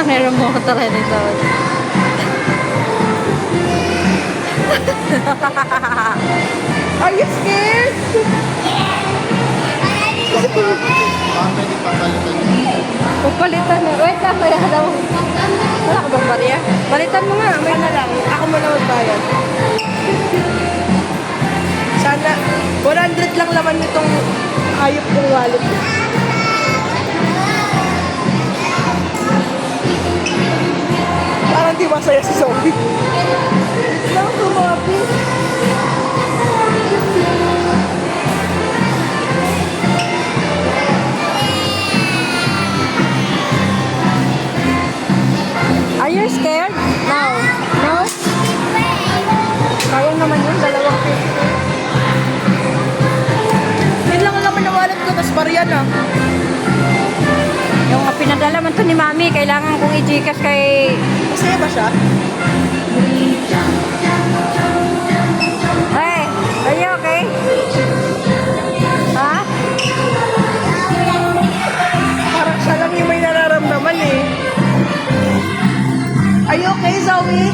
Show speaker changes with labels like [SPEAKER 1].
[SPEAKER 1] Meron mo ko talaga nito.
[SPEAKER 2] Are you scared?
[SPEAKER 3] Pwede papalitan niyo.
[SPEAKER 1] Pagpalitan na. Wait lang, kaya daw. Wala ka bang barya? Palitan mo nga. May
[SPEAKER 2] Ano lang, ako muna magbayad. Sana, 100 lang laman nitong hayop kong wallet. Parang di masaya si Zoe. Lang tumabi.
[SPEAKER 1] Are you scared? No. No? Kaya naman yun, dalawang piso.
[SPEAKER 2] Yun lang ang laman ng wallet ko, tapos barya na.
[SPEAKER 1] Yung pinadala man to ni Mami, kailangan kong i-gcash kay...
[SPEAKER 2] Masaya ba siya?
[SPEAKER 1] Hey, are you okay? Ha?
[SPEAKER 2] Parang siya lang yung may nararamdaman eh. Are you okay, Zoe?